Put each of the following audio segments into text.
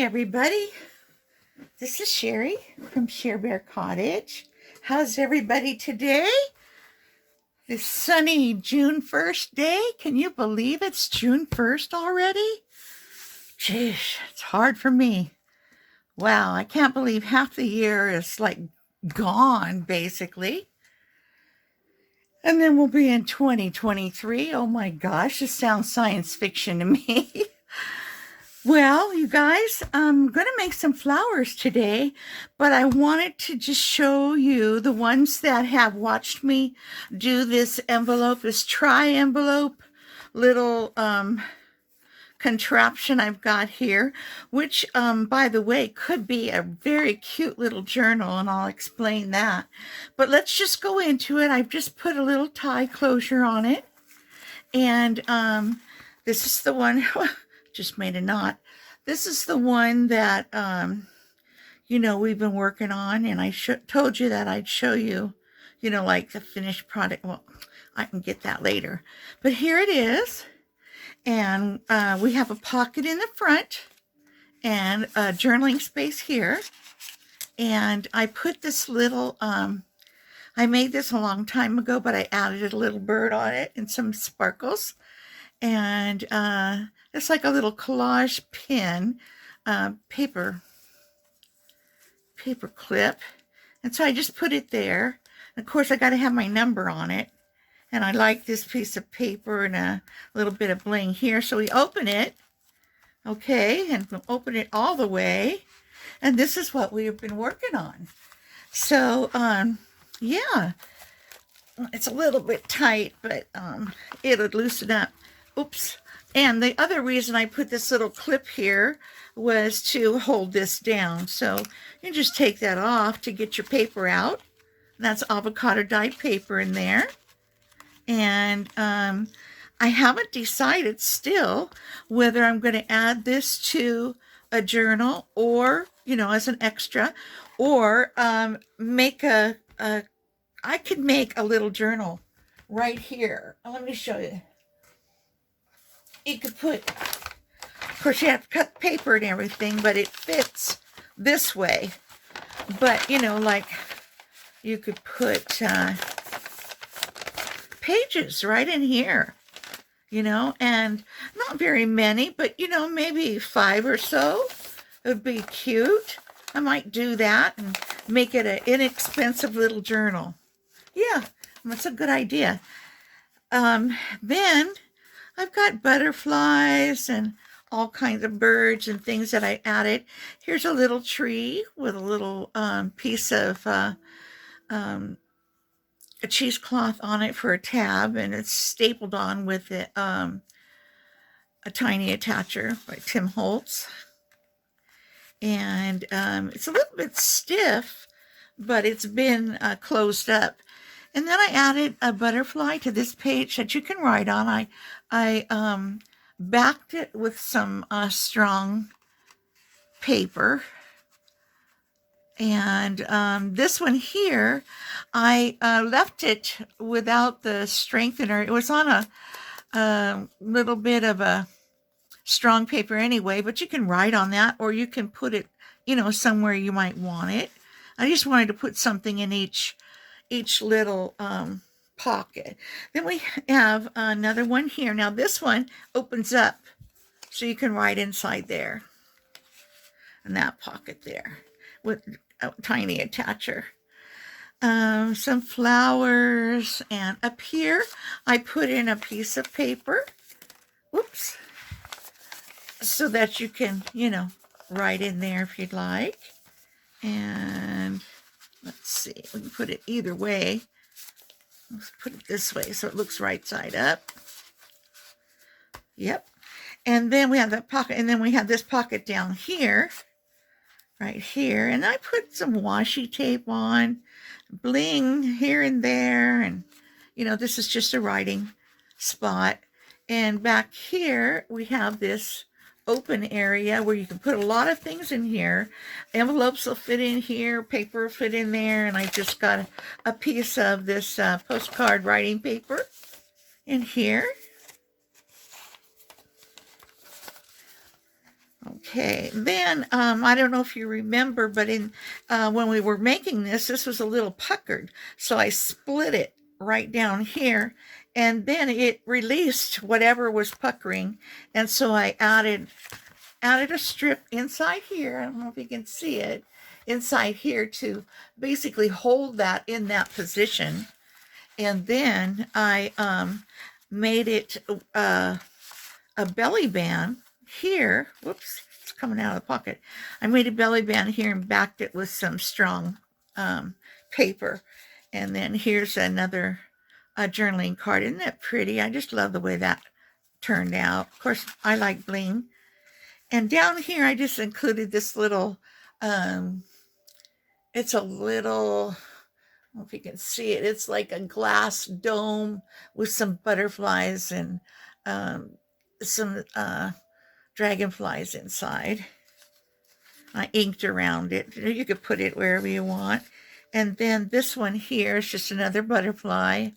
everybody. This is Sherry from Share Bear Cottage. How's everybody today? This sunny June 1st day. Can you believe it's June 1st already? Jeez, it's hard for me. Wow, I can't believe half the year is like gone, basically. And then we'll be in 2023. Oh my gosh, this sounds science fiction to me. Well, you guys, I'm going to make some flowers today, but I wanted to just show you the ones that have watched me do this envelope, this tri-envelope little contraption I've got here, which, by the way, could be a very cute little journal, and I'll explain that. But let's just go into it. I've just put a little tie closure on it, and this is the one... just made a knot. This is the one that, we've been working on, and I told you that I'd show you, like the finished product. Well, I can get that later. But here it is, and we have a pocket in the front and a journaling space here. And I put this little, I made this a long time ago, but I added a little bird on it and some sparkles. And it's like a little collage pin, paper clip. And so I just put it there. And of course, I got to have my number on it. And I like this piece of paper and a little bit of bling here. So we open it. Okay, and we'll open it all the way. And this is what we have been working on. So, yeah. It's a little bit tight, but it'll loosen up. Oops. And the other reason I put this little clip here was to hold this down. So you just take that off to get your paper out. That's avocado dyed paper in there. And I haven't decided still whether I'm going to add this to a journal or, as an extra, or make I could make a little journal right here. Let me show you. You could put, of course you have to cut paper and everything, but it fits this way. But, like you could put pages right in here, and not very many, but, maybe 5 or so. It would be cute. I might do that and make it an inexpensive little journal. Yeah, that's a good idea. Then I've got butterflies and all kinds of birds and things that I added. Here's a little tree with a little piece of a cheesecloth on it for a tab, and it's stapled on with a tiny attacher by Tim Holtz. And it's a little bit stiff, but it's been closed up. And then I added a butterfly to this page that you can write on. I backed it with some strong paper. And this one here, I left it without the strengthener. It was on a little bit of a strong paper anyway, but you can write on that, or you can put it, somewhere you might want it. I just wanted to put something in each little pocket. Then we have another one here. Now this one opens up so you can write inside there, in that pocket there, with a tiny attacher. Some flowers, and up here I put in a piece of paper, whoops, so that you can, write in there if you'd like. And let's see, we can put it either way. Let's put it this way so it looks right side up. Yep. And then we have that pocket, and then we have this pocket down here, right here. And I put some washi tape on, bling here and there. And, this is just a writing spot. And back here, we have this open area where you can put a lot of things in here. Envelopes will fit in here, paper will fit in there, and I just got a piece of this postcard writing paper in here. Okay, then I don't know if you remember, but in when we were making this, this was a little puckered, so I split it right down here, and then it released whatever was puckering, and so I added a strip inside here. I don't know if you can see it inside here to basically hold that in that position, and then I made it a belly band here. Whoops, it's coming out of the pocket. I made a belly band here and backed it with some strong paper. And then here's another journaling card. Isn't that pretty? I just love the way that turned out. Of course, I like bling. And down here, I just included this little, it's a little, I don't know if you can see it. It's like a glass dome with some butterflies and some dragonflies inside. I inked around it. You could put it wherever you want. And then this one here is just another butterfly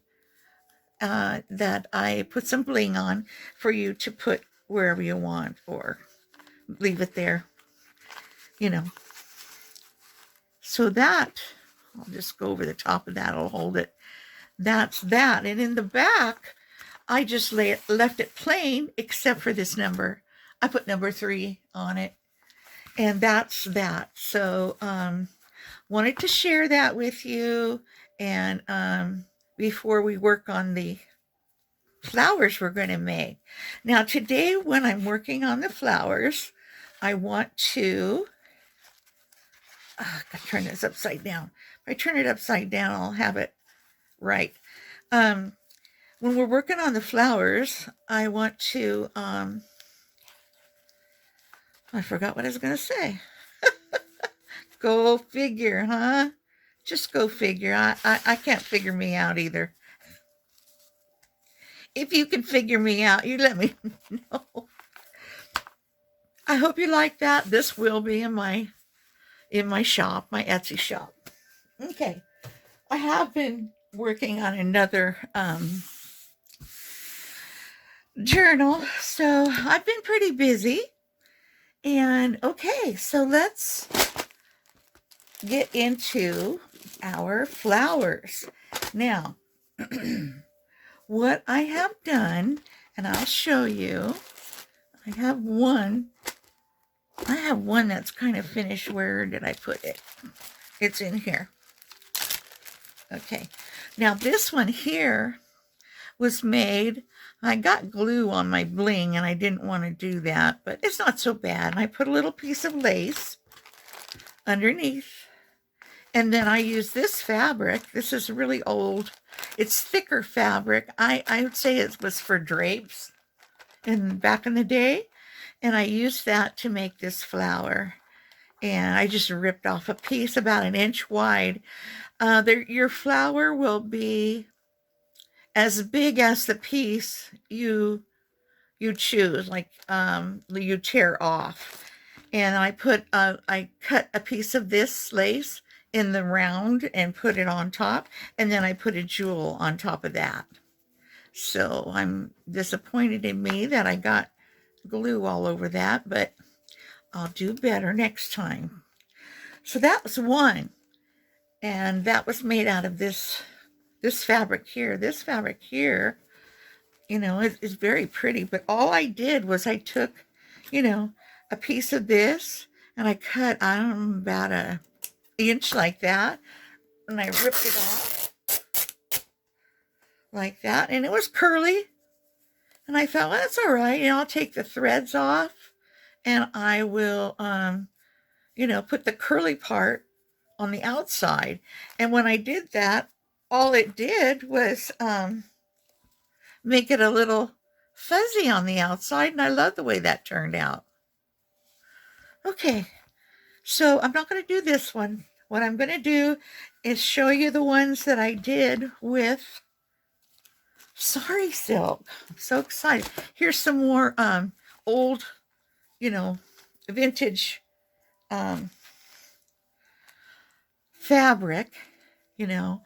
that I put some bling on for you to put wherever you want or leave it there, you know. So that, I'll just go over the top of that. I'll hold it. That's that. And in the back, I just left it plain except for this number. I put number 3 on it. And that's that. So wanted to share that with you. And before we work on the flowers we're going to make. Now today when I'm working on the flowers, I want to, I gotta turn this upside down. If I turn it upside down, I'll have it right. When we're working on the flowers, I want to, I forgot what I was going to say. Go figure, huh? Just go figure. I can't figure me out either. If you can figure me out, you let me know. I hope you like that. This will be in my shop, my Etsy shop. Okay. I have been working on another journal, so I've been pretty busy. And okay, so let's get into our flowers. Now, what I have done, and I'll show you, I have one that's kind of finished. Where did I put it? It's in here. Okay, now this one here was made, I got glue on my bling and I didn't want to do that, but it's not so bad. I put a little piece of lace underneath, and then I use this fabric. This is really old. It's thicker fabric. I would say it was for drapes back in the day, and I used that to make this flower. And I just ripped off a piece about 1 inch wide. Your flower will be as big as the piece you choose, like you tear off. And I cut a piece of this lace in the round and put it on top, and then I put a jewel on top of that. So I'm disappointed in me that I got glue all over that, but I'll do better next time. So that was one, and that was made out of this fabric here. This fabric here, you know, is very pretty, but all I did was I took, you know, a piece of this and I cut, I don't know, about 1 inch like that, and I ripped it off like that, and it was curly, and I thought, well, that's all right, you know, I'll take the threads off and I will, you know, put the curly part on the outside. And when I did that, all it did was make it a little fuzzy on the outside, and I love the way that turned out. Okay, so I'm not going to do this one. What I'm going to do is show you the ones that I did with Sari silk. I'm so excited. Here's some more old, you know, vintage fabric. You know,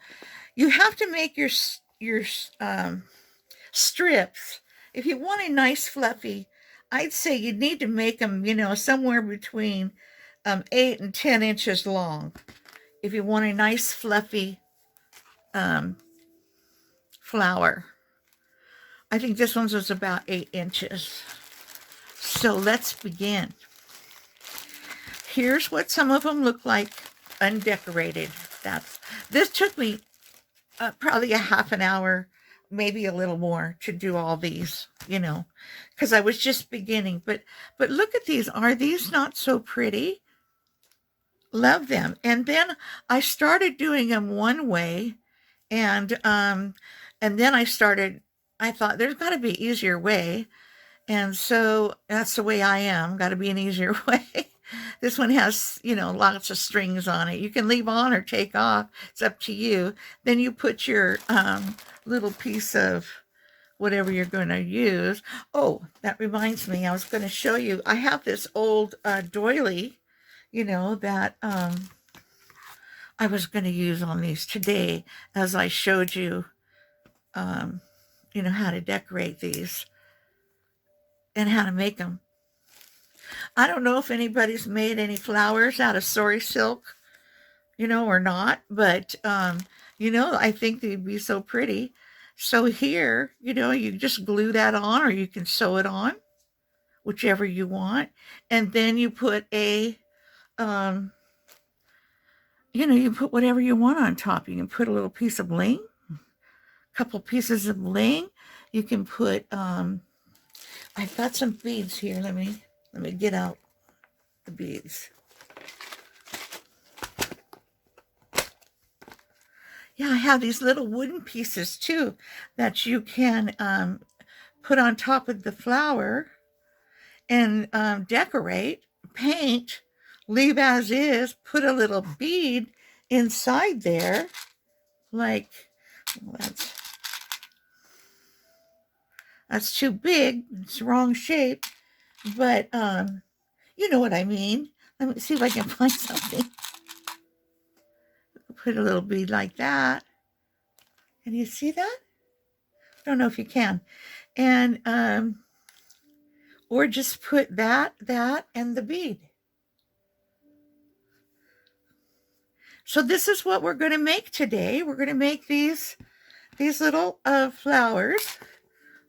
you have to make your strips. If you want a nice fluffy I'd say you need to make them, you know, somewhere between 8 and 10 inches long if you want a nice fluffy flower. I think this one was about 8 inches. So let's begin. Here's what some of them look like undecorated. This took me probably a half an hour, maybe a little more, to do all these, you know, because I was just beginning. But look at these. Are these not so pretty? Love them. And then I started doing them one way, and then I thought there's got to be an easier way. And so that's the way I am. Got to be an easier way. This one has, you know, lots of strings on it. You can leave on or take off. It's up to you. Then you put your little piece of whatever you're going to use. Oh, that reminds me. I was going to show you. I have this old doily, you know, that I was going to use on these today as I showed you, you know, how to decorate these and how to make them. I don't know if anybody's made any flowers out of sari silk, you know, or not, but, you know, I think they'd be so pretty. So here, you know, you just glue that on, or you can sew it on, whichever you want. And then you put a, you know, you put whatever you want on top. You can put a little piece of bling, a couple pieces of bling. You can put, I've got some beads here. Let me get out the beads. Yeah, I have these little wooden pieces too that you can put on top of the flower and decorate, paint, leave as is, put a little bead inside there, like, well, that's too big. It's the wrong shape, but you know what I mean. Let me see if I can find something. Put a little bead like that. Can you see that? I don't know if you can. And or just put that, and the bead. So this is what we're going to make today. We're going to make these little flowers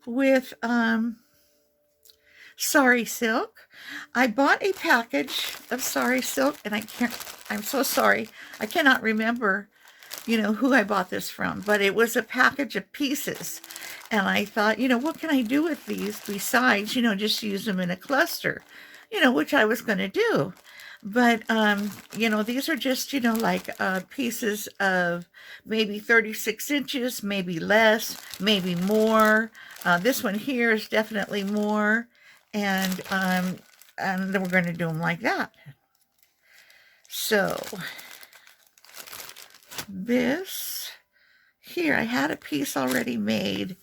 with sari silk. I bought a package of sari silk, and I'm so sorry, I cannot remember, you know, who I bought this from, but it was a package of pieces. And I thought, you know, what can I do with these besides, you know, just use them in a cluster, you know, which I was going to do. But, you know, these are just, you know, like pieces of maybe 36 inches, maybe less, maybe more. This one here is definitely more. And then we're going to do them like that. So this here, I had a piece already made.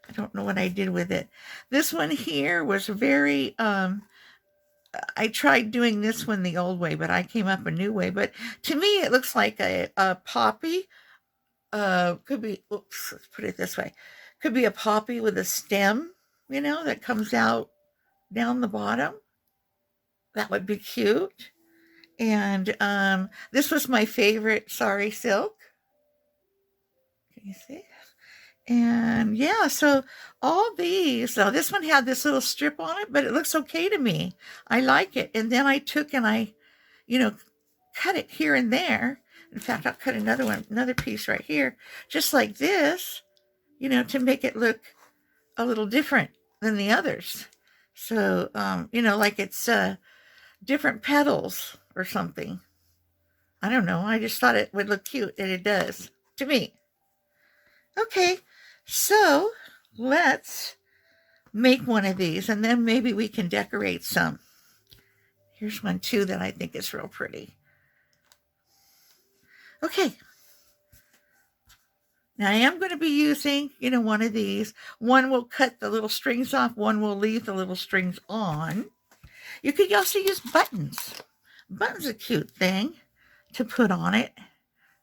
I don't know what I did with it. This one here was very, I tried doing this one the old way, but I came up a new way. But to me, it looks like a poppy. Could be, oops, let's put it this way. Could be a poppy with a stem, you know, that comes out down the bottom. That would be cute. And this was my favorite sari silk. Can you see? And yeah, so all these, now this one had this little strip on it, but it looks okay to me. I like it. And then I took and I, you know, cut it here and there. In fact, I'll cut another piece right here, just like this, you know, to make it look a little different than the others. So, you know, like it's different petals or something. I don't know. I just thought it would look cute, and it does to me. Okay, so let's make one of these, and then maybe we can decorate some. Here's one too that I think is real pretty. Okay. Now I am going to be using, you know, one of these. One will cut the little strings off. One will leave the little strings on. You could also use buttons. Buttons are a cute thing to put on it,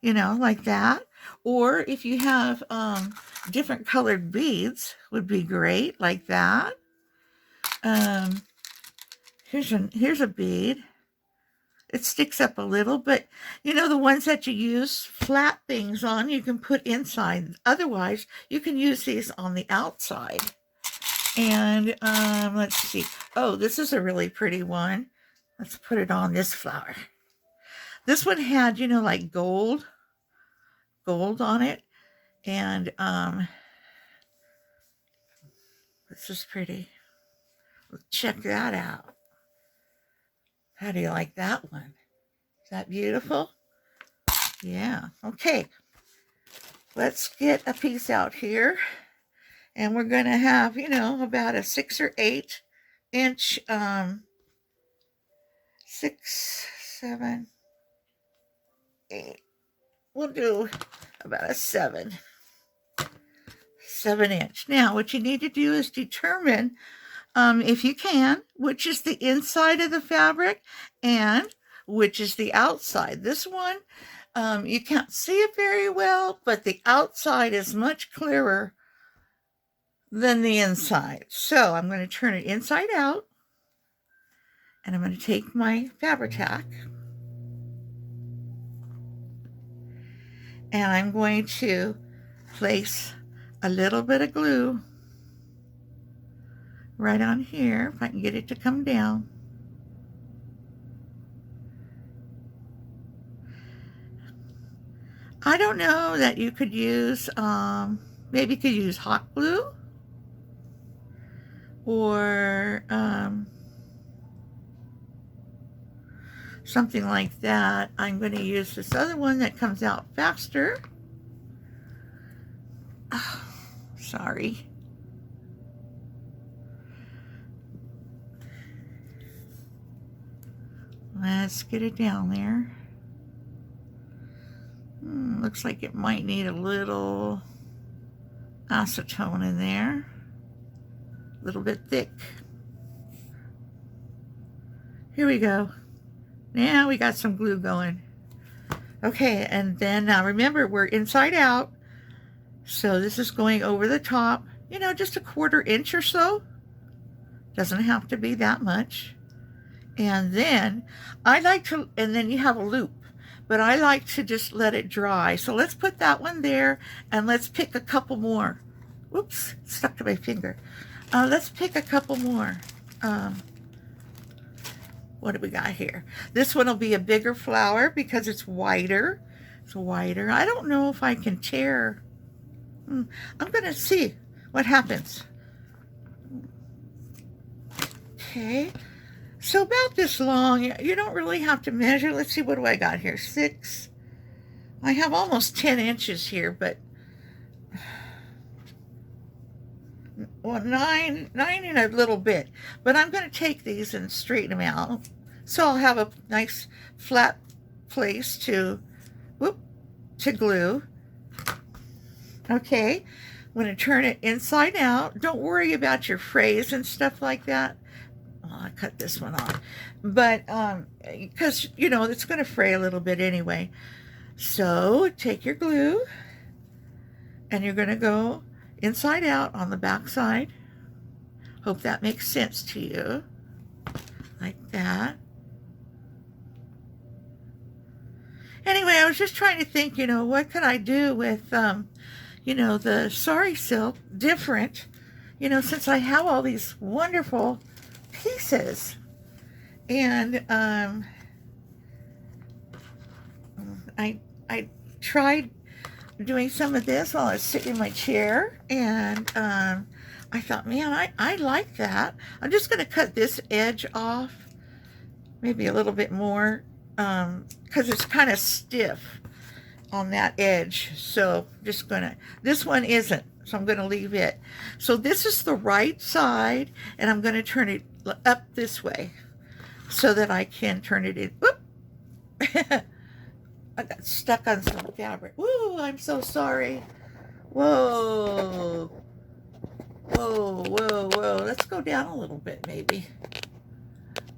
you know, like that. Or if you have different colored beads, would be great, like that. Here's a bead. It sticks up a little, but you know, the ones that you use flat things on, you can put inside. Otherwise, you can use these on the outside. And let's see. Oh, this is a really pretty one. Let's put it on this flower. This one had, you know, like gold on it. And this is pretty. Check that out. How do you like that one? Is that beautiful? Yeah. Okay. Let's get a piece out here. And we're going to have, you know, about a 6 or 8 inch, 6, 7, 8. We'll do about a 7 inch. Now, what you need to do is determine, if you can, which is the inside of the fabric and which is the outside. This one, you can't see it very well, but the outside is much clearer than the inside. So I'm going to turn it inside out, and I'm going to take my Fabri-Tac, and I'm going to place a little bit of glue right on here, if I can get it to come down. I don't know that you could use, maybe you could use hot glue, or something like that. I'm going to use this other one that comes out faster. Oh, sorry. Let's get it down there. Looks like it might need a little acetone in there. A little bit thick. Here we go. Now we got some glue going. Okay, and then now remember, we're inside out. So this is going over the top, you know, just a 1/4 inch or so. Doesn't have to be that much. And then I like to, and then you have a loop, but I like to just let it dry. So let's put that one there, and let's pick a couple more. Whoops, stuck to my finger. Let's pick a couple more. What do we got here? This one will be a bigger flower because it's wider. It's wider. I don't know if I can tear. I'm going to see what happens. Okay. So about this long. You don't really have to measure. Let's see, what do I got here? 6. I have almost 10 inches here, but well, 9 and a little bit. But I'm going to take these and straighten them out. So I'll have a nice flat place to glue. Okay, I'm going to turn it inside out. Don't worry about your frays and stuff like that. Oh, I cut this one off. But, because, you know, it's going to fray a little bit anyway. So take your glue, and you're going to go inside out on the back side. Hope that makes sense to you. Like that. Anyway, I was just trying to think, you know, what could I do with, you know, the Sari silk different, you know, since I have all these wonderful pieces. And I tried doing some of this while I was sitting in my chair, and I thought, man, I like that. I'm just going to cut this edge off, maybe a little bit more, because it's kind of stiff on that edge. So just gonna, this one isn't, so I'm gonna leave it. So this is the right side, and I'm gonna turn it up this way so that I can turn it in. Whoop. I got stuck on some fabric. Woo, I'm so sorry. Whoa. Whoa, whoa, whoa. Let's go down a little bit, maybe.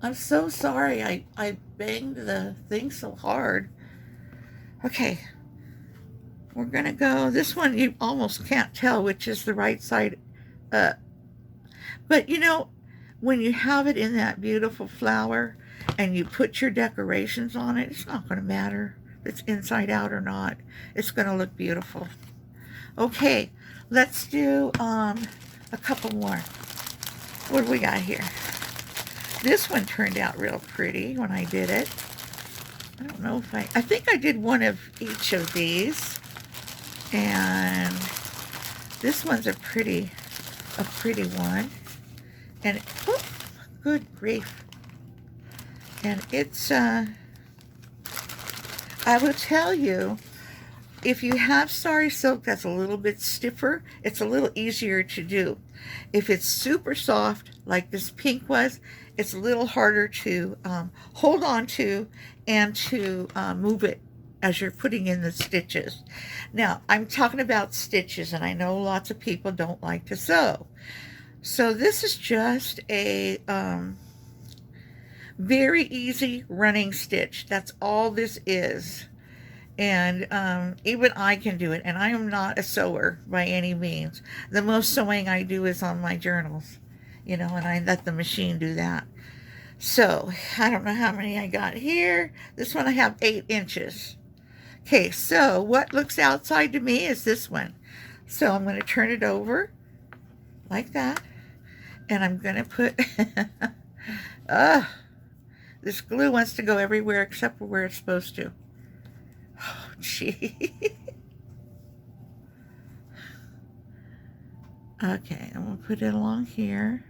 I'm so sorry. I banged the thing so hard. Okay. We're going to go. This one, you almost can't tell which is the right side up. But, you know, when you have it in that beautiful flower and you put your decorations on it, it's not going to matter if it's inside out or not. It's going to look beautiful. Okay, let's do a couple more. What do we got here? This one turned out real pretty when I did it. I don't know if I think I did one of each of these. And this one's a pretty one. And, oh, good grief. And it's, I will tell you, if you have sari silk that's a little bit stiffer, it's a little easier to do. If it's super soft, like this pink was, it's a little harder to hold on to and to move it as you're putting in the stitches. Now, I'm talking about stitches, and I know lots of people don't like to sew. So this is just a very easy running stitch. That's all this is. And even I can do it, and I am not a sewer by any means. The most sewing I do is on my journals, you know, and I let the machine do that. So I don't know how many I got here. This one I have 8 inches. Okay, so what looks outside to me is this one. So I'm going to turn it over like that, and I'm going to put this glue wants to go everywhere except for where it's supposed to. Oh, gee. Okay, I'm going to put it along here.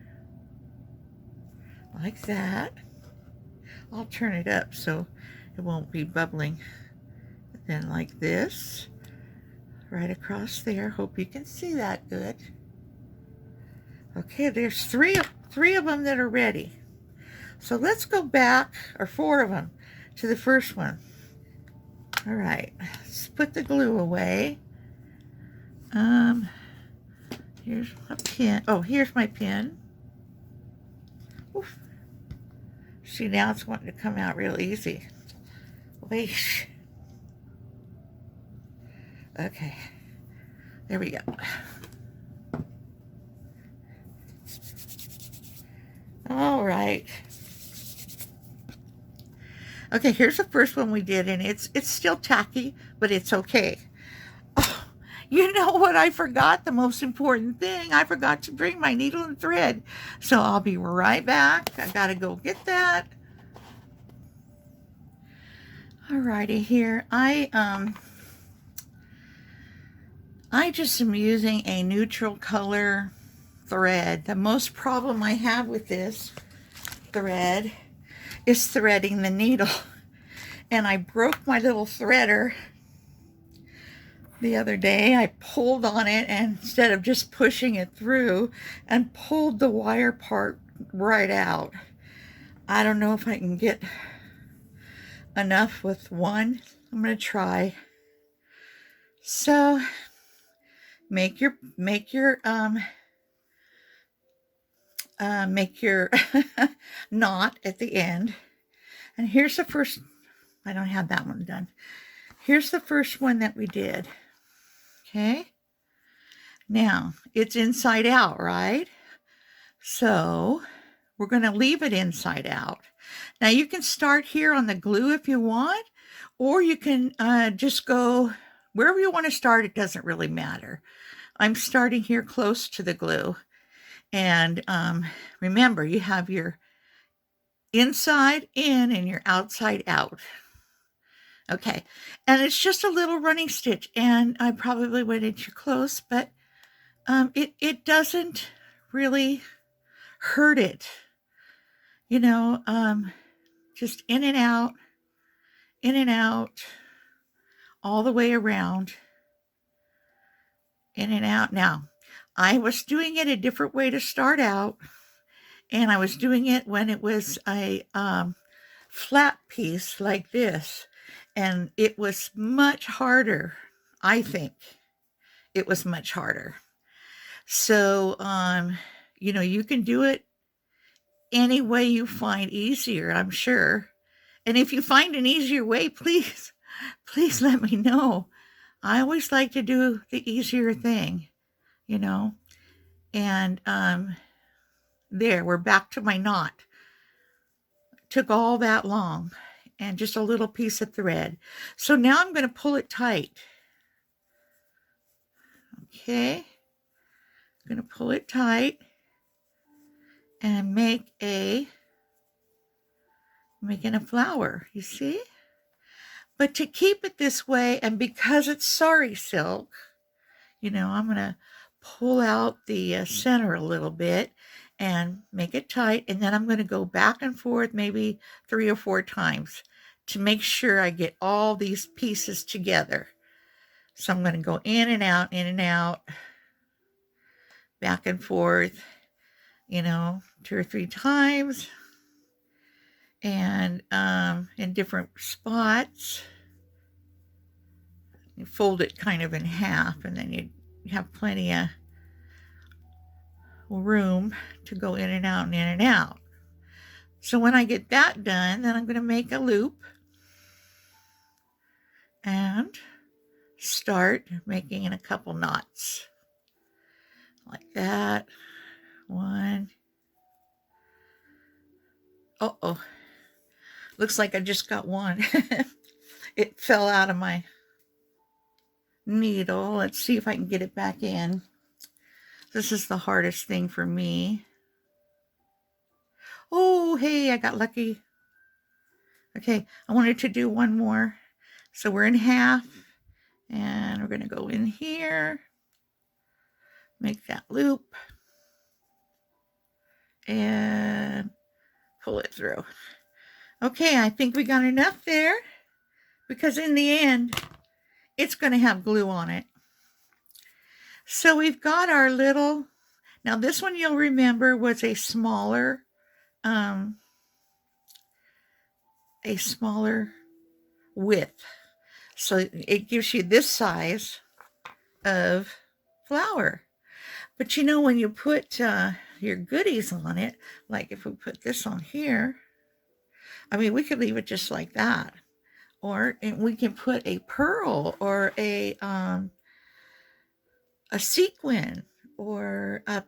Like that. I'll turn it up so it won't be bubbling. Then like this. Right across there. Hope you can see that good. Okay, there's three of them that are ready. So let's go back, or 4 of them, to the first one. All right, let's put the glue away. Here's a pin. Oh, here's my pin. Oof. See, now it's wanting to come out real easy. Wait. Okay, there we go. All right. Okay, here's the first one we did, and it's still tacky, but it's okay. Oh, you know what I forgot? The most important thing. I forgot to bring my needle and thread. So I'll be right back. I gotta go get that. Alrighty, here. I just am using a neutral color thread. The most problem I have with this thread is threading the needle, and I broke my little threader the other day. I pulled on it, and instead of just pushing it through, and pulled the wire part right out. I don't know if I can get enough with one. I'm gonna try. So make your knot at the end. And here's the first, I don't have that one done. Here's the first one that we did. Okay. Now, it's inside out, right? So we're going to leave it inside out. Now, you can start here on the glue if you want, or you can just go wherever you want to start. It doesn't really matter. I'm starting here close to the glue. And remember, you have your inside in and your outside out. Okay, and it's just a little running stitch, and I probably went too close, but it doesn't really hurt it. You know, just in and out, all the way around, in and out. Now, I was doing it a different way to start out, and I was doing it when it was a flat piece like this, and it was much harder. I think it was much harder. So, you know, you can do it any way you find easier, I'm sure. And if you find an easier way, please let me know. I always like to do the easier thing, you know. And There, we're back to my knot. Took all that long and just a little piece of thread. So now I'm going to pull it tight. Okay, I'm going to pull it tight and making a flower, you see? But to keep it this way, and because it's sari silk, you know, I'm going to pull out the center a little bit and make it tight. And then I'm going to go back and forth maybe 3 or 4 times to make sure I get all these pieces together. So I'm going to go in and out, back and forth, you know, 2 or 3 times, and in different spots. You fold it kind of in half, and then you have plenty of room to go in and out and in and out. So when I get that done, then I'm going to make a loop and start making in a couple knots like that. 1. Oh, looks like I just got one. It fell out of my needle. Let's see if I can get it back in. This is the hardest thing for me. Oh, hey, I got lucky. Okay, I wanted to do one more. So we're in half, and we're going to go in here, make that loop, and pull it through. Okay, I think we got enough there, because in the end, it's going to have glue on it. So we've got our little, now this one you'll remember was a smaller width. So it gives you this size of flower. But you know, when you put your goodies on it, like if we put this on here, I mean, we could leave it just like that. Or we can put a pearl or a sequin or a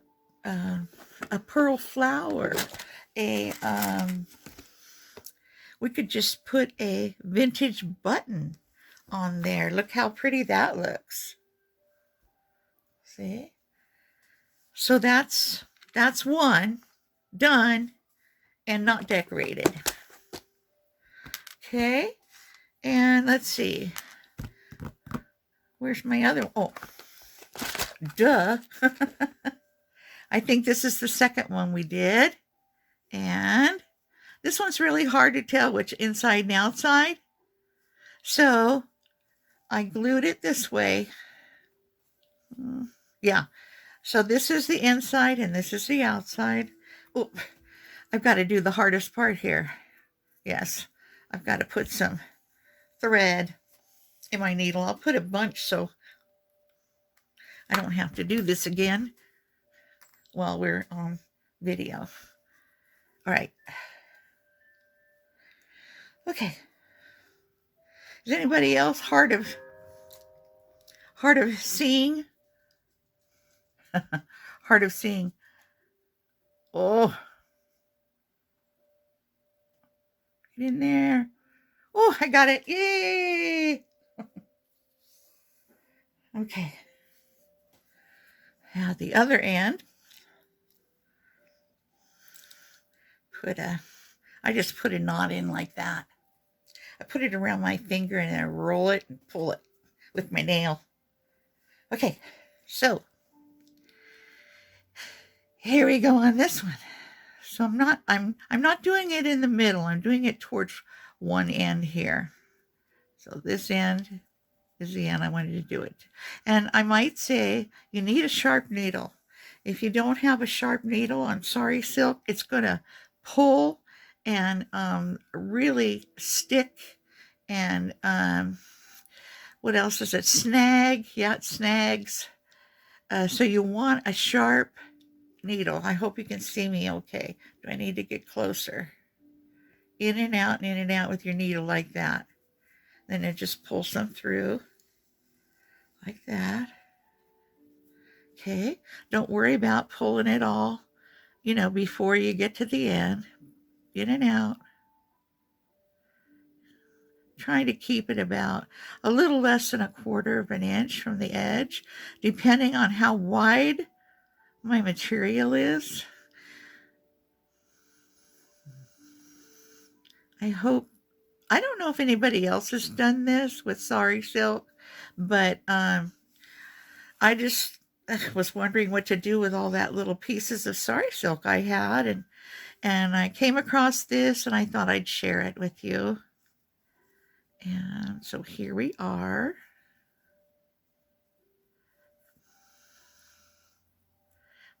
pearl flower. We could just put a vintage button on there. Look how pretty that looks. See? So that's one done and not decorated. Okay, and let's see. Where's my other? Oh, duh. I think this is the second one we did. And this one's really hard to tell which inside and outside. So I glued it this way. Yeah. So this is the inside and this is the outside. Oh, I've got to do the hardest part here. Yes, I've got to put some thread in my needle. I'll put a bunch so I don't have to do this again while we're on video. All right. Okay. Is anybody else hard of seeing? Hard of seeing. Oh. Get in there. Oh, I got it. Yay. Okay. Now the other end. I just put a knot in like that. I put it around my finger and then I roll it and pull it with my nail. Okay, so here we go on this one. So I'm not doing it in the middle. I'm doing it towards one end here. So this end is the end I wanted to do it. And I might say you need a sharp needle. If you don't have a sharp needle on sari silk, it's going to pull and really stick. And what else is it? Snag. Yeah, it snags. So you want a sharp needle. I hope you can see me okay. Do I need to get closer? In and out with your needle like that. Then it just pulls them through like that. Okay. Don't worry about pulling it all, you know, before you get to the end, in and out. Trying to keep it about a little less than 1/4 of an inch from the edge, depending on how wide my material is. I hope, I don't know if anybody else has done this with sari silk, but I just was wondering what to do with all that little pieces of sari silk I had, and I came across this and I thought I'd share it with you. And so here we are.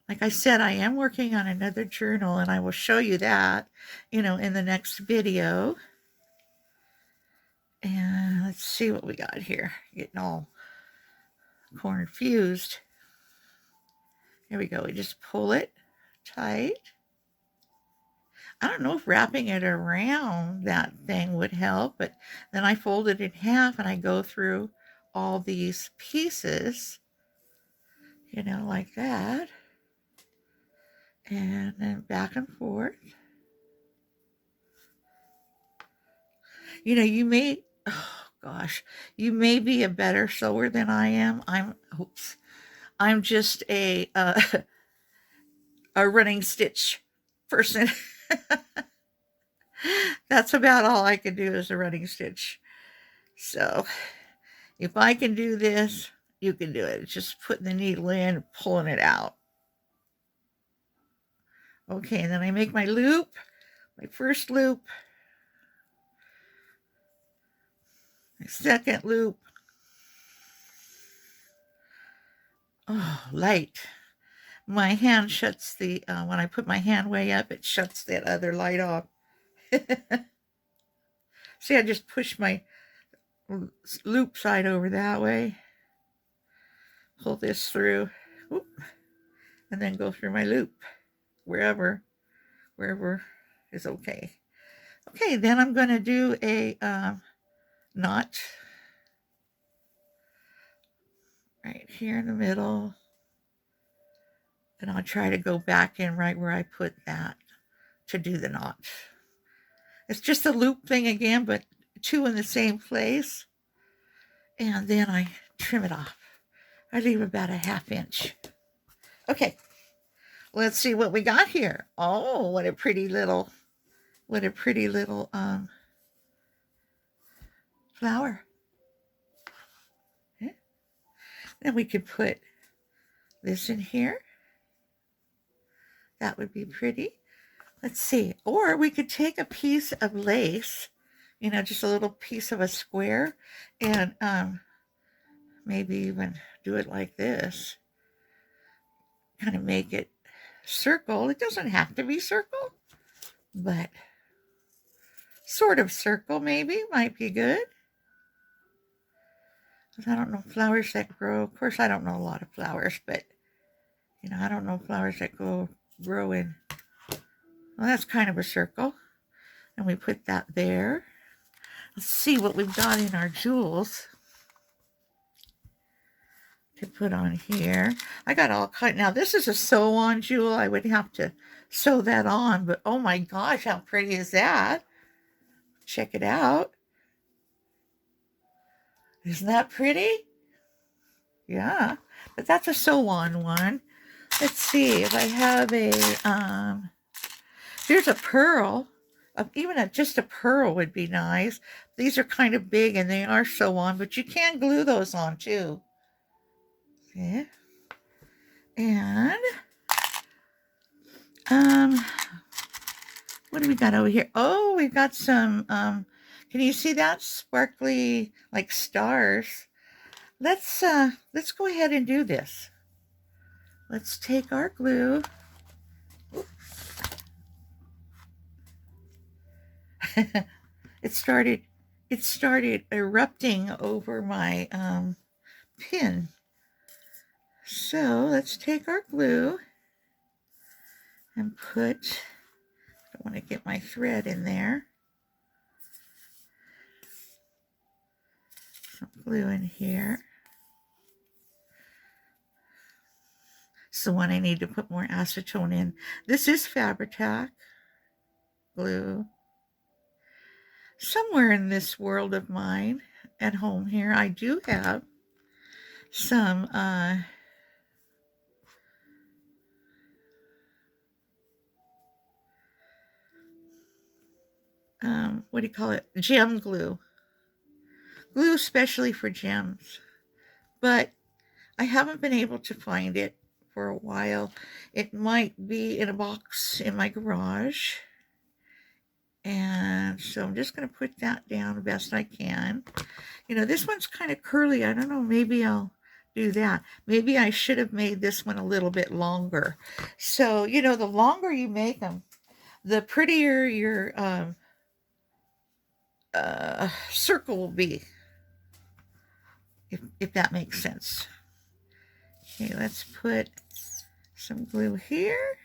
Like I said, I am working on another journal and I will show you that, you know, in the next video. And let's see what we got here. Getting all confused. Here we go. We just pull it tight. I don't know if wrapping it around that thing would help, but then I fold it in half and I go through all these pieces, you know, like that. And then back and forth. You know, you may, oh gosh, you may be a better sewer than I am. I'm just a running stitch person. That's about all I can do is a running stitch. So if I can do this, you can do it. It's just putting the needle in and pulling it out. Okay, and then I make my loop, my first loop, my second loop. Oh, light. My hand shuts the, when I put my hand way up, it shuts that other light off. See, I just push my loop side over that way. Pull this through. Whoop, and then go through my loop. Wherever is okay. Okay, then I'm going to do a knot right here in the middle. And I'll try to go back in right where I put that to do the knot. It's just a loop thing again, but 2 in the same place. And then I trim it off. I leave about a 1/2 inch. Okay, let's see what we got here. Oh, what a pretty little flower. Yeah. Then we could put this in here. That would be pretty. Let's see. Or we could take a piece of lace, you know, just a little piece of a square, and maybe even do it like this. Kind of make it circle. It doesn't have to be circle, but sort of circle maybe might be good. I don't know flowers that grow. Of course, I don't know a lot of flowers, but you know, I don't know flowers that grow in. Well, that's kind of a circle. And we put that there. Let's see what we've got in our jewels to put on here. I got all kind. Now this is a sew-on jewel. I would have to sew that on, but oh my gosh, how pretty is that? Check it out. Isn't that pretty? Yeah, but that's a sew-on one. Let's see if I have a, here's a pearl. Even just a pearl would be nice. These are kind of big and they are sew-on, but you can glue those on too. Yeah. And, what do we got over here? Oh, we've got some, can you see that? Sparkly, like stars. Let's go ahead and do this. Let's take our glue. It started erupting over my pin. So let's take our glue and put, I want to get my thread in there. Some glue in here. It's the one I need to put more acetone in. This is Fabri-Tac glue. Somewhere in this world of mine at home here, I do have some what do you call it? Gem glue. Glue especially for gems. But I haven't been able to find it for a while. It might be in a box in my garage. And so I'm just going to put that down the best I can. You know, this one's kind of curly. I don't know, maybe I'll do that. Maybe I should have made this one a little bit longer. So, you know, the longer you make them, the prettier your circle will be, if that makes sense. Okay, let's put some glue here.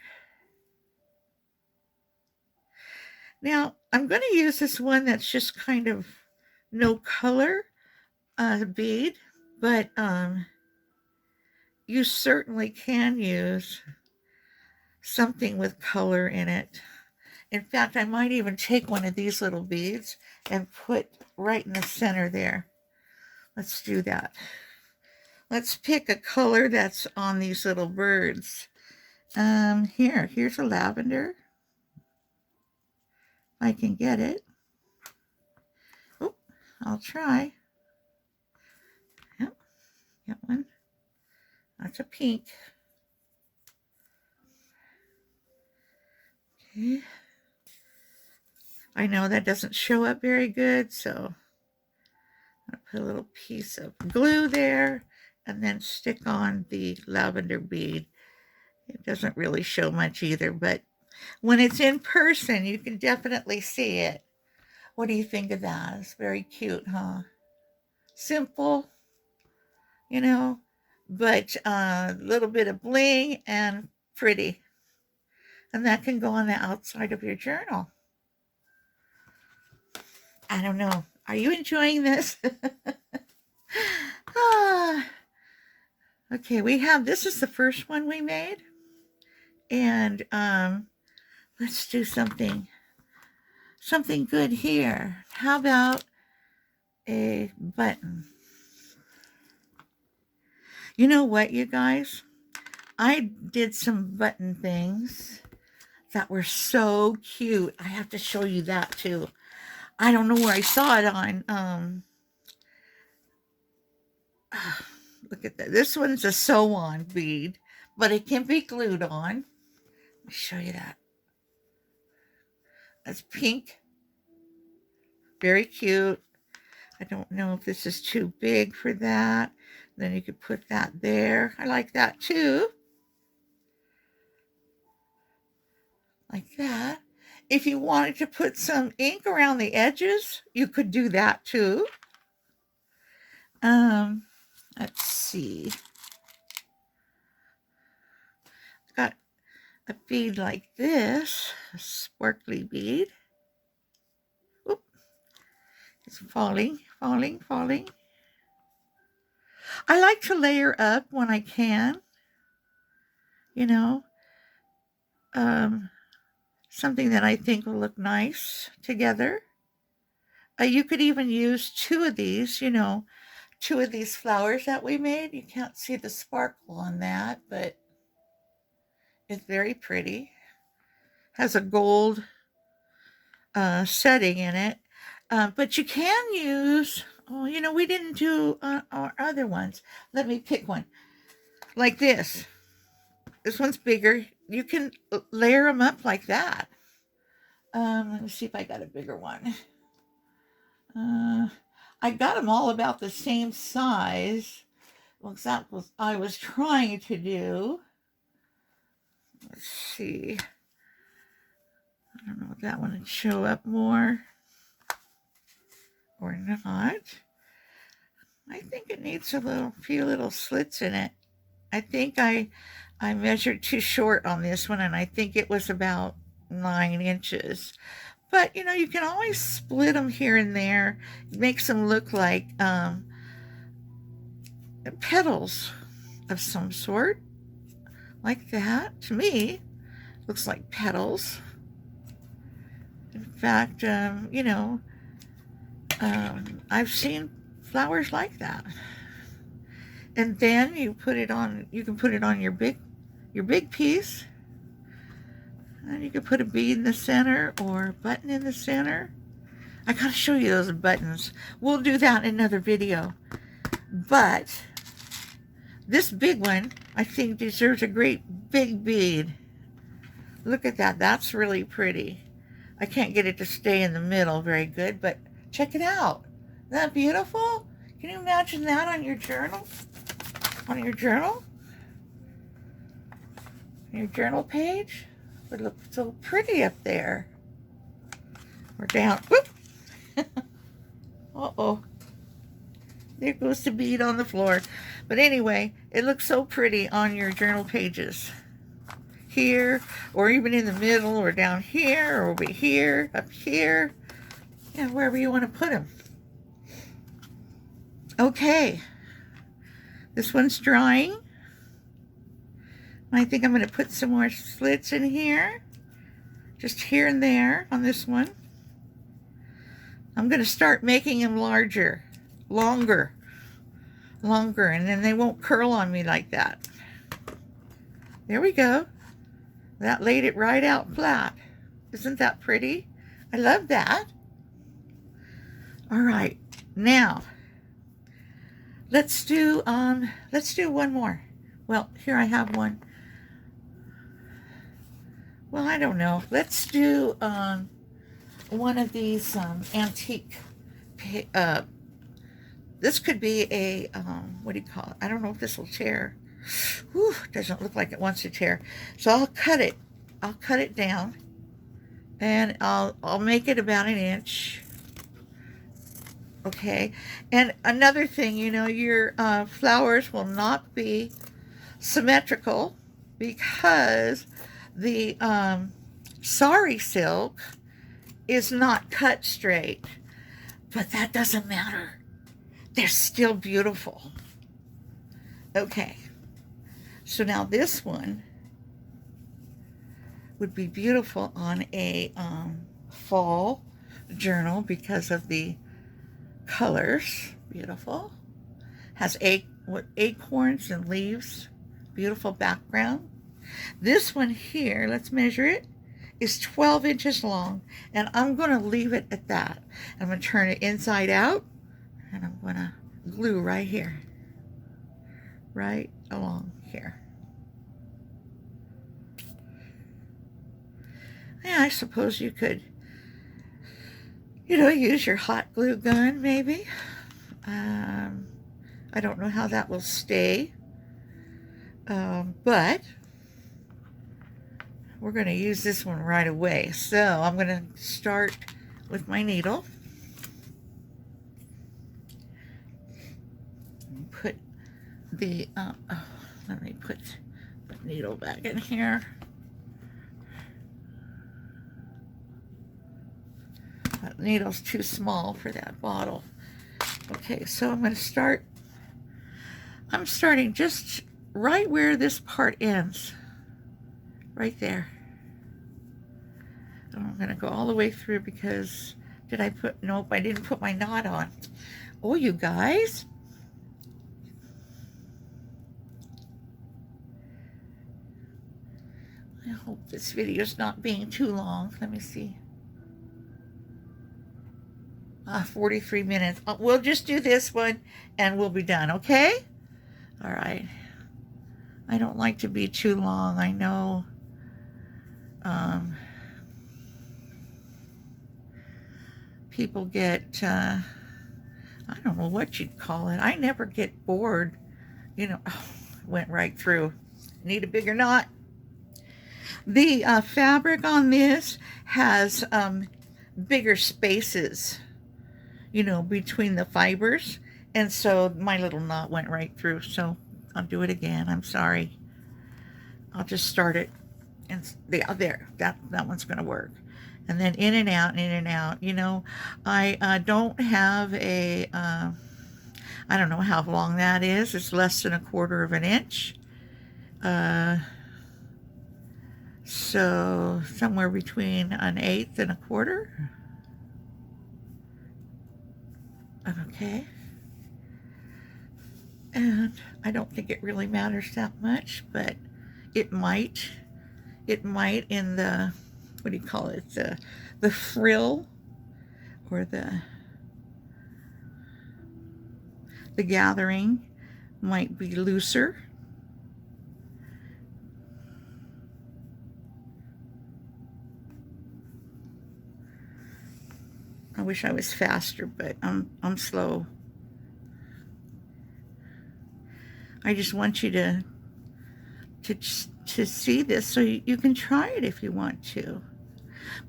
Now, I'm going to use this one that's just kind of no color bead, but you certainly can use something with color in it. In fact, I might even take one of these little beads and put right in the center there. Let's do that. Let's pick a color that's on these little birds. Here's a lavender. If I can get it. Oh, I'll try. Yep, got one. That's a pink. Okay. I know that doesn't show up very good, so I'm going to put a little piece of glue there and then stick on the lavender bead. It doesn't really show much either, but when it's in person, you can definitely see it. What do you think of that? It's very cute, huh? Simple, you know, but a little bit of bling and pretty. And that can go on the outside of your journal. I don't know. Are you enjoying this? Okay, this is the first one we made. And let's do something good here. How about a button? You know what, you guys? I did some button things that were so cute. I have to show you that too. I don't know where I saw it on. Look at that. This one's a sew-on bead, but it can be glued on. Let me show you that. That's pink. Very cute. I don't know if this is too big for that. Then you could put that there. I like that too. Like that. If you wanted to put some ink around the edges, you could do that too. Let's see. Got a bead like this, a sparkly bead. Oop. It's falling. I like to layer up when I can, you know, something that I think will look nice together. You could even use two of these, two of these flowers that we made. You can't see the sparkle on that, but it's very pretty. Has a gold setting in it. But you can use, we didn't do our other ones. Let me pick one. Like this. This one's bigger. You can layer them up like that. Let me see if I got a bigger one. I got them all about the same size. Well, that was I was trying to do. Let's see. I don't know if that one would show up more or not. I think it needs a few little slits in it. I think I measured too short on this one, and I think it was about 9 inches. But, you can always split them here and there. It makes them look like petals of some sort. like that. To me, looks like petals. In fact, I've seen flowers like that. And then you put it on, you can put it on your big piece. And you can put a bead in the center or a button in the center. I gotta show you those buttons. We'll do that in another video. But this big one, I think, deserves a great big bead. Look at that. That's really pretty. I can't get it to stay in the middle very good, but check it out. Isn't that beautiful? Can you imagine that on your journal? On your journal? Your journal page? It would look so pretty up there. Or down. Whoop! Uh-oh. There goes the bead on the floor. But anyway, it looks so pretty on your journal pages. Here, or even in the middle, or down here, or over here, up here. Yeah, wherever you want to put them. Okay. This one's drying. I think I'm going to put some more slits in here. Just here and there on this one. I'm going to start making them larger. Longer, and then they won't curl on me like that. There we go. That laid it right out flat. Isn't that pretty? I love that. All right, now let's do one more. Well, here I have one. Well, I don't know. Let's do one of these antique. This could be a, what do you call it? I don't know if this will tear. Whew, doesn't look like it wants to tear. So I'll cut it. I'll cut it down. And I'll make it about 1 inch. Okay. And another thing, your flowers will not be symmetrical because the Sari silk is not cut straight. But that doesn't matter. They're still beautiful. Okay, so now this one would be beautiful on a fall journal because of the colors. Beautiful. Has acorns and leaves. Beautiful background. This one here, let's measure it, is 12 inches long, and I'm going to leave it at that. I'm going to turn it inside out. And I'm going to glue right here. Right along here. Yeah, I suppose you could, use your hot glue gun maybe. I don't know how that will stay. But we're going to use this one right away. So I'm going to start with my needle. Put the let me put the needle back in here. That needle's too small for that bottle. Okay, so I'm going to start. I'm starting just right where this part ends. Right there. And I'm going to go all the way through because nope, I didn't put my knot on. Oh, you guys. I hope this video is not being too long. Let me see. 43 minutes. We'll just do this one and we'll be done, okay? All right. I don't like to be too long. I know. People get, I don't know what you'd call it. I never get bored. Went right through. Need a bigger knot. The fabric on this has bigger spaces, between the fibers. And so my little knot went right through. So I'll do it again. I'm sorry. I'll just start it. And there, that one's going to work. And then in and out, in and out. I don't have a, I don't know how long that is. It's less than 1/4 of an inch. So somewhere between an eighth and a quarter. Okay. And I don't think it really matters that much, but it might. It might in the, what do you call it? The frill, or the gathering might be looser. I wish I was faster, but I'm slow. I just want you to see this so you can try it if you want to.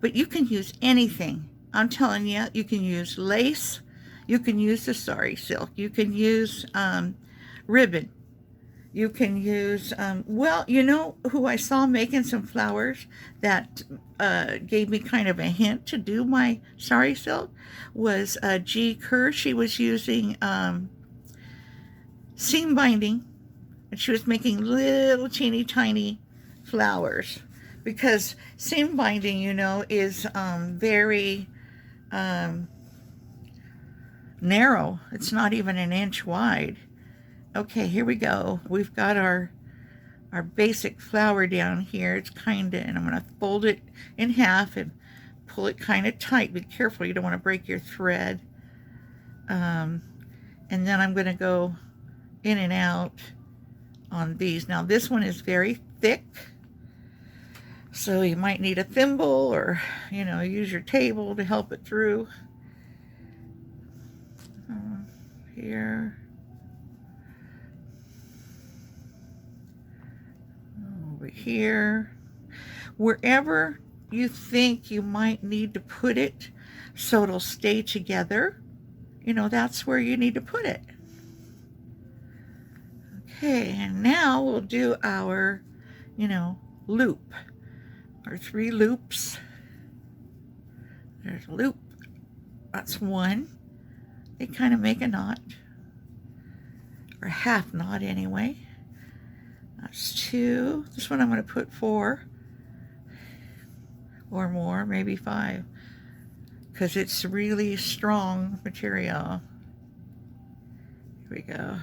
But you can use anything. I'm telling you, you can use lace, you can use the sari silk, you can use ribbon, you can use, well, you know who I saw making some flowers that gave me kind of a hint to do my sari silk was G. Kerr. She was using seam binding, and she was making little teeny tiny flowers, because seam binding, you know, is very narrow. It's not even an inch wide. Okay, here we go. We've got our basic flower down here. It's kind of, and I'm going to fold it in half and pull it kind of tight. Be careful, you don't want to break your thread. And then I'm going to go in and out on these. Now this one is very thick, so you might need a thimble, or, you know, use your table to help it through. Here. Over here. Wherever you think you might need to put it so it'll stay together, you know, that's where you need to put it. Okay, and now we'll do our, you know, loop. Our 3 loops. There's a loop. That's one. They kind of make a knot, or a half knot anyway. That's 2. This one I'm going to put 4 or more, maybe 5, because it's really strong material. Here we go.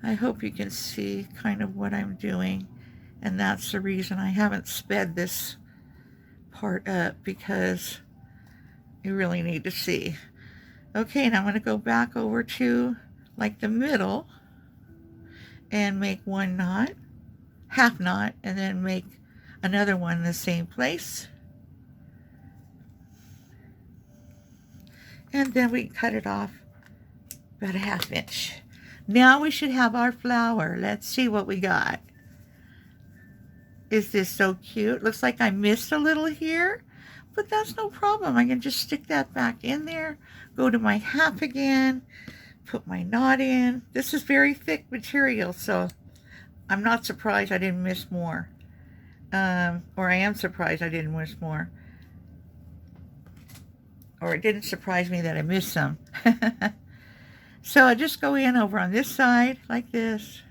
I hope you can see kind of what I'm doing, and that's the reason I haven't sped this part up, because you really need to see. Okay, now I'm going to go back over to like the middle and make 1 knot, half knot, and then make another one in the same place. And then we cut it off about a 1/2 inch. Now we should have our flower. Let's see what we got. Is this so cute? Looks like I missed a little here, but that's no problem. I can just stick that back in there, go to my half again, put my knot in. This is very thick material, so I'm not surprised I didn't miss more. Or I am surprised I didn't miss more. Or it didn't surprise me that I missed some. So I just go in over on this side like this.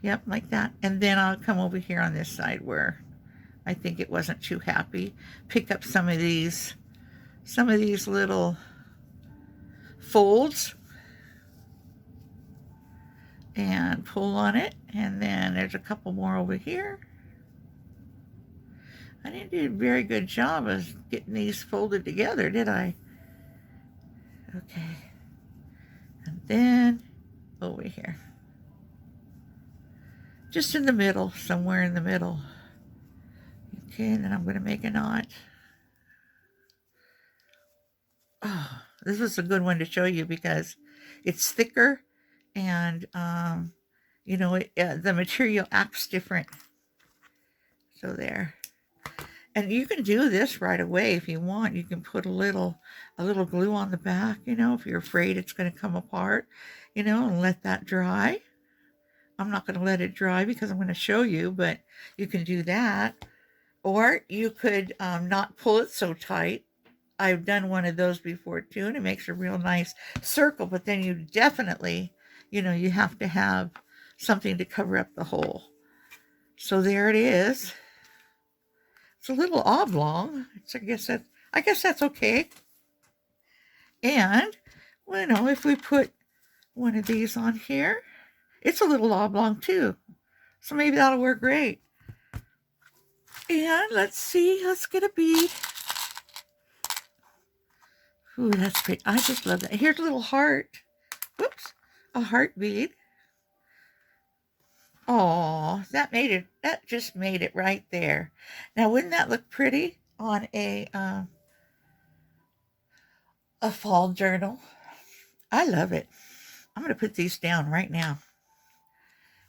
Yep, like that. And then I'll come over here on this side where I think it wasn't too happy. Pick up some of these little folds and pull on it. And then there's a couple more over here. I didn't do a very good job of getting these folded together, did I? Okay. And then over here. Just in the middle, somewhere in the middle. Okay, and then I'm going to make a knot. Oh, this is a good one to show you because it's thicker, and you know, the material acts different. So there. And you can do this right away if you want. You can put a little glue on the back, you know, if you're afraid it's going to come apart, you know, and let that dry. I'm not going to let it dry because I'm going to show you, but you can do that. Or you could not pull it so tight. I've done one of those before too, and it makes a real nice circle, but then you definitely you know, you have to have something to cover up the hole. So there it is. It's a little oblong. I guess that's okay. And, well, you know, if we put one of these on here, it's a little oblong too. So maybe that'll work great. And let's see, let's get a bead. Ooh, that's great. I just love that. Here's a little heart. Whoops, a heart bead. Oh, that just made it right there. Now, wouldn't that look pretty on a fall journal? I love it. I'm going to put these down right now,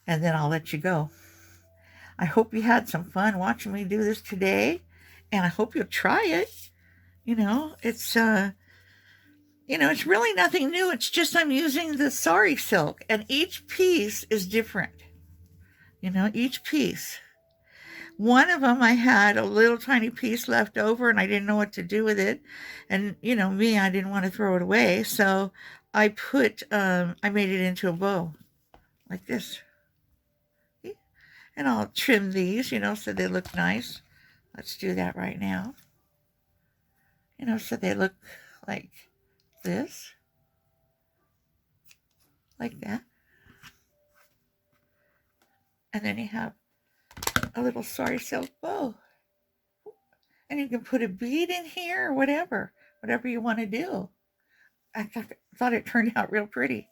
and then I'll let you go. I hope you had some fun watching me do this today, and I hope you'll try it. You know, it's it's really nothing new. It's just I'm using the Sari silk, and each piece is different. You know, each piece. One of them I had a little tiny piece left over and I didn't know what to do with it. And, you know, me, I didn't want to throw it away. So I made it into a bow like this. And I'll trim these, you know, so they look nice. Let's do that right now. You know, so they look like this. Like that. And then you have a little Sari silk bow. And you can put a bead in here or whatever you want to do. I thought it turned out real pretty.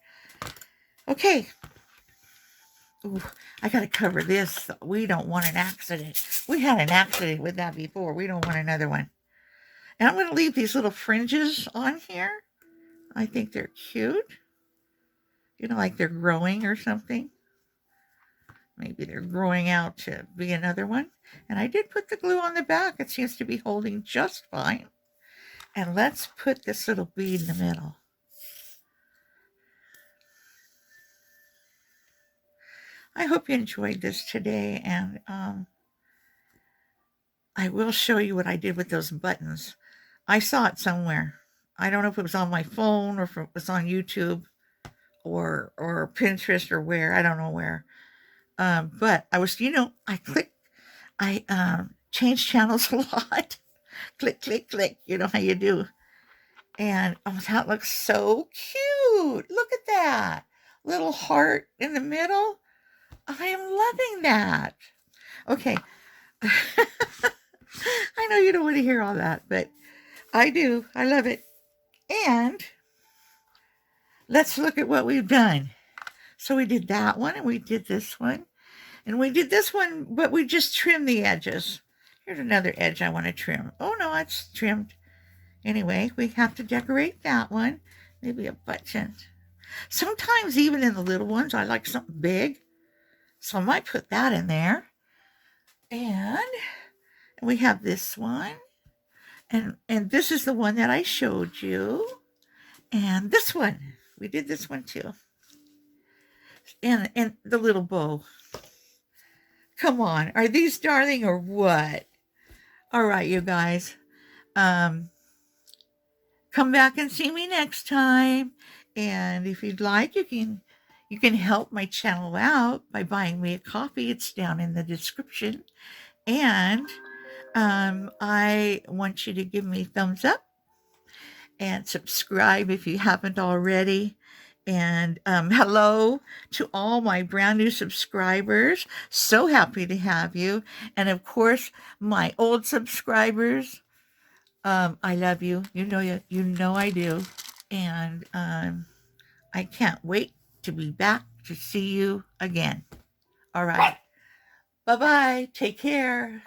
Okay. Ooh, I got to cover this. We don't want an accident. We had an accident with that before. We don't want another one. And I'm going to leave these little fringes on here. I think they're cute. You know, like they're growing or something. Maybe they're growing out to be another one. And I did put the glue on the back. It seems to be holding just fine. And let's put this little bead in the middle. I hope you enjoyed this today, and I will show you what I did with those buttons. I saw it somewhere. I don't know if it was on my phone or if it was on YouTube or Pinterest or where. I don't know where. But I was, I changed channels a lot. Click, click, click. You know how you do. And oh, that looks so cute. Look at that. Little heart in the middle. I am loving that. Okay. I know you don't want to hear all that, but I do. I love it. And let's look at what we've done. So we did that one, and we did this one, and we did this one, but we just trimmed the edges. Here's another edge I want to trim. Oh, no, it's trimmed. Anyway, we have to decorate that one. Maybe a button. Sometimes even in the little ones, I like something big. So I might put that in there. And we have this one. And this is the one that I showed you. And this one. We did this one too. And the little bow. Come on. Are these darling or what? All right, you guys. Come back and see me next time. And if you'd like, you can help my channel out by buying me a coffee. It's down in the description. And I want you to give me a thumbs up and subscribe if you haven't already. And hello to all my brand new subscribers. So happy to have you. And of course, my old subscribers, I love you. You know I do. And I can't wait to be back to see you again. All right. Bye-bye. Take care.